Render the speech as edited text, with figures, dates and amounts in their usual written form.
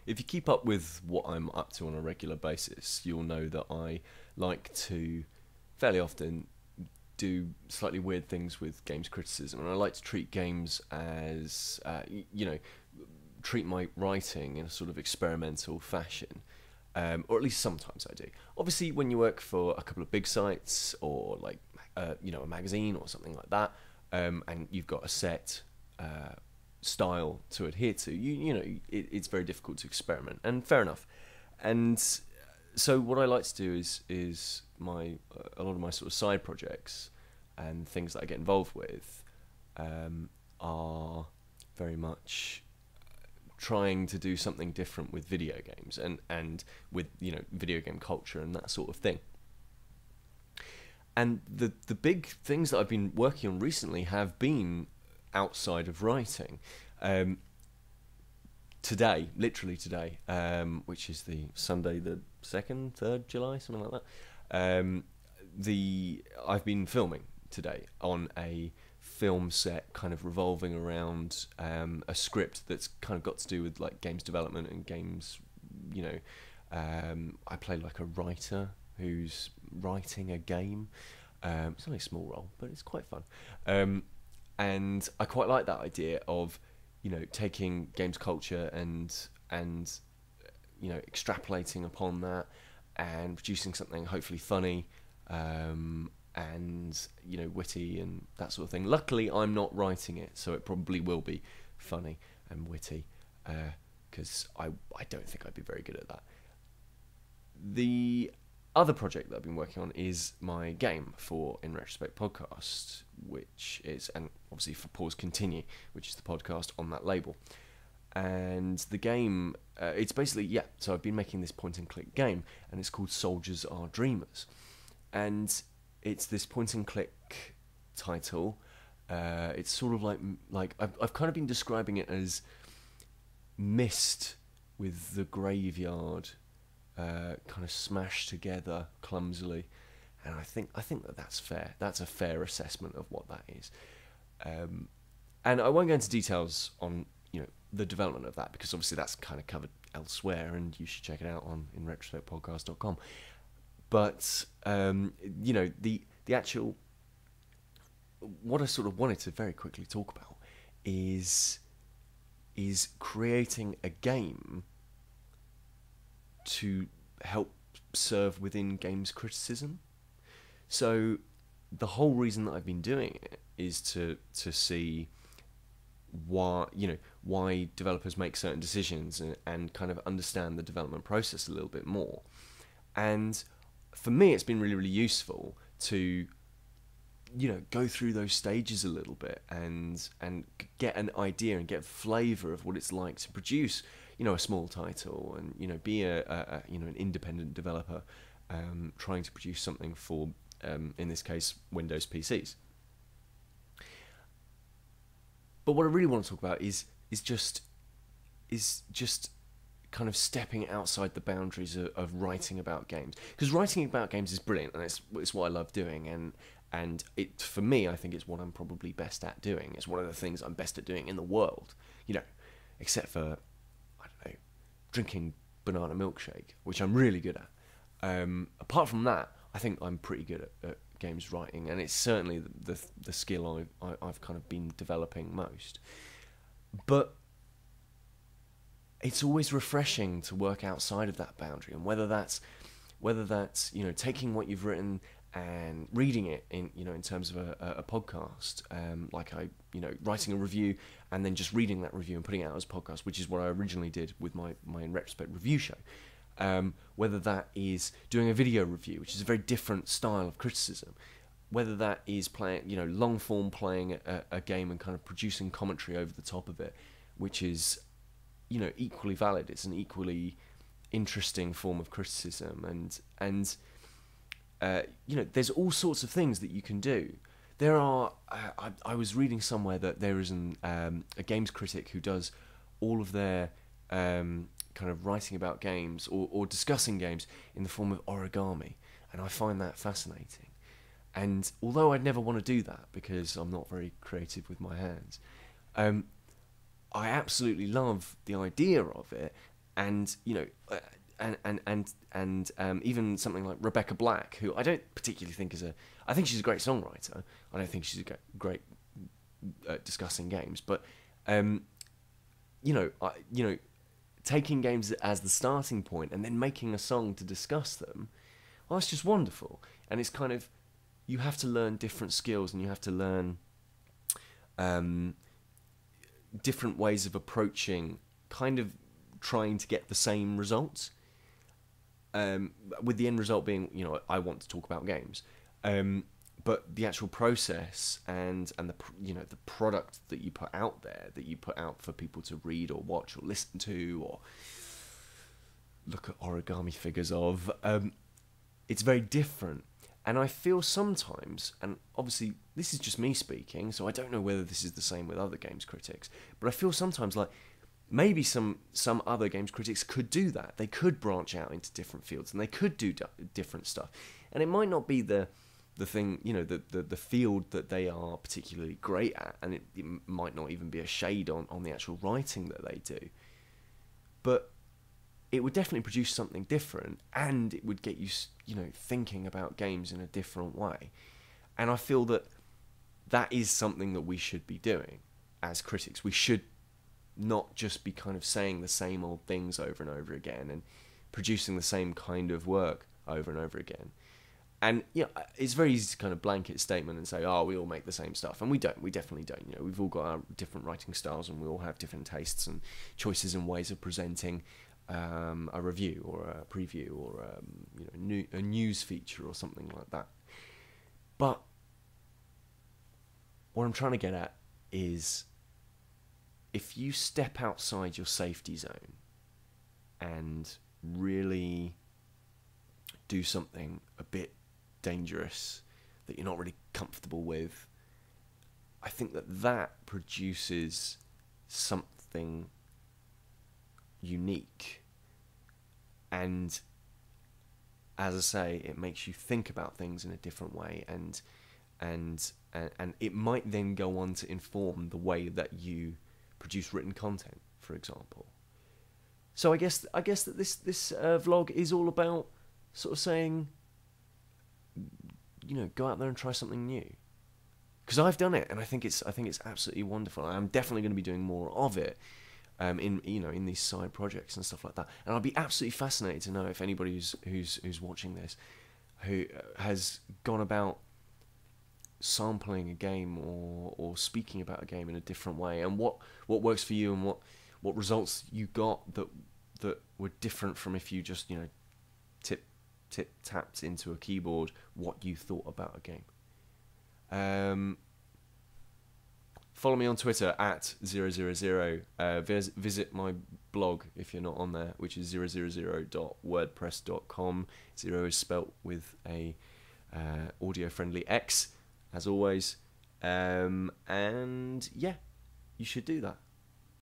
if you keep up with what I'm up to on a regular basis, you'll know that I like to fairly often do slightly weird things with games criticism, and I like to treat games as, treat my writing in a sort of experimental fashion. Or at least sometimes I do. Obviously, when you work for a couple of big sites or like, a magazine or something like that, and you've got a set style to adhere to, it's very difficult to experiment, and fair enough. And so what I like to do is a lot of my sort of side projects and things that I get involved with are very much trying to do something different with video games and with video game culture and that sort of thing. And the big things that I've been working on recently have been outside of writing. Literally today, which is the Sunday, the 2nd, 3rd July, something like that. I've been filming today on a film set, kind of revolving around a script that's kind of got to do with like games development and games. I play like a writer who's writing a game. It's only a small role, but it's quite fun. And I quite like that idea of taking games culture and extrapolating upon that and producing something hopefully funny and witty and that sort of thing. Luckily, I'm not writing it, so it probably will be funny and witty, because I don't think I'd be very good at that. The other project that I've been working on is my game for In Retrospect podcast, which is, and obviously for Pause Continue, which is the podcast on that label. And the game, it's basically, so I've been making this point-and-click game, and it's called Soldiers Are Dreamers. And it's this point-and-click title. It's sort of like I've kind of been describing it as Myst with the graveyard kind of smashed together clumsily, and I think that's fair. That's a fair assessment of what that is. And I won't go into details on the development of that, because obviously that's kind of covered elsewhere, and you should check it out on inretrospectpodcast.com. But the actual, what I sort of wanted to very quickly talk about is creating a game to help serve within games criticism. So the whole reason that I've been doing it is to see why developers make certain decisions and kind of understand the development process a little bit more. And for me, it's been really, really useful to go through those stages a little bit and get an idea and get a flavour of what it's like to produce a small title and be an independent developer trying to produce something for in this case Windows PCs. But what I really want to talk about is just kind of stepping outside the boundaries of writing about games, because writing about games is brilliant, and it's what I love doing, and it, for me, I think it's what I'm probably best at doing. It's one of the things I'm best at doing in the world, except for, I don't know, drinking banana milkshake, which I'm really good at. Apart from that, I think I'm pretty good at games writing, and it's certainly the skill I've kind of been developing most. But it's always refreshing to work outside of that boundary, and whether that's taking what you've written and reading it in terms of a podcast, like writing a review and then just reading that review and putting it out as a podcast, which is what I originally did with my In Retrospect review show. Whether that is doing a video review, which is a very different style of criticism, whether that is playing, long form playing a game and kind of producing commentary over the top of it, which is, equally valid. It's an equally interesting form of criticism, and there's all sorts of things that you can do. There are, I was reading somewhere that there is a games critic who does all of their kind of writing about games or discussing games in the form of origami, and I find that fascinating. And although I'd never want to do that because I'm not very creative with my hands, I absolutely love the idea of it, and even something like Rebecca Black, who I don't particularly think I think she's a great songwriter. I don't think she's a great discussing games, but taking games as the starting point and then making a song to discuss them, well, it's just wonderful. And it's kind of, you have to learn different skills, and you have to learn different ways of approaching, kind of trying to get the same results. With the end result being, I want to talk about games. But the actual process and the product that you put out there, that you put out for people to read or watch or listen to or look at origami figures of, it's very different. And I feel sometimes, and obviously this is just me speaking, so I don't know whether this is the same with other games critics, but I feel sometimes like maybe some other games critics could do that. They could branch out into different fields, and they could do different stuff. And it might not be the thing, the field that they are particularly great at, and it might not even be a shade on the actual writing that they do. But it would definitely produce something different, and it would get you, thinking about games in a different way. And I feel that is something that we should be doing as critics. We should not just be kind of saying the same old things over and over again and producing the same kind of work over and over again. And it's very easy to kind of blanket statement and say, oh, we all make the same stuff. And we don't. We definitely don't. We've all got our different writing styles, and we all have different tastes and choices and ways of presenting a review or a preview or a news feature or something like that. But what I'm trying to get at is, if you step outside your safety zone and really do something a bit dangerous that you're not really comfortable with, I think that produces something unique. And as I say, it makes you think about things in a different way, and it might then go on to inform the way that you produce written content, for example. So I guess that this vlog is all about sort of saying, go out there and try something new. Because I've done it, and I think it's absolutely wonderful. I'm definitely going to be doing more of it, in these side projects and stuff like that. And I'll be absolutely fascinated to know if anybody who's watching this, who has gone about sampling a game or speaking about a game in a different way, and what works for you, and what results you got that were different from if you just tapped into a keyboard what you thought about a game. Follow me on Twitter at XeroXeroXero. Visit my blog if you're not on there, which is XeroXeroXero.wordpress.com. Zero is spelt with a audio-friendly X, as always. And yeah, you should do that.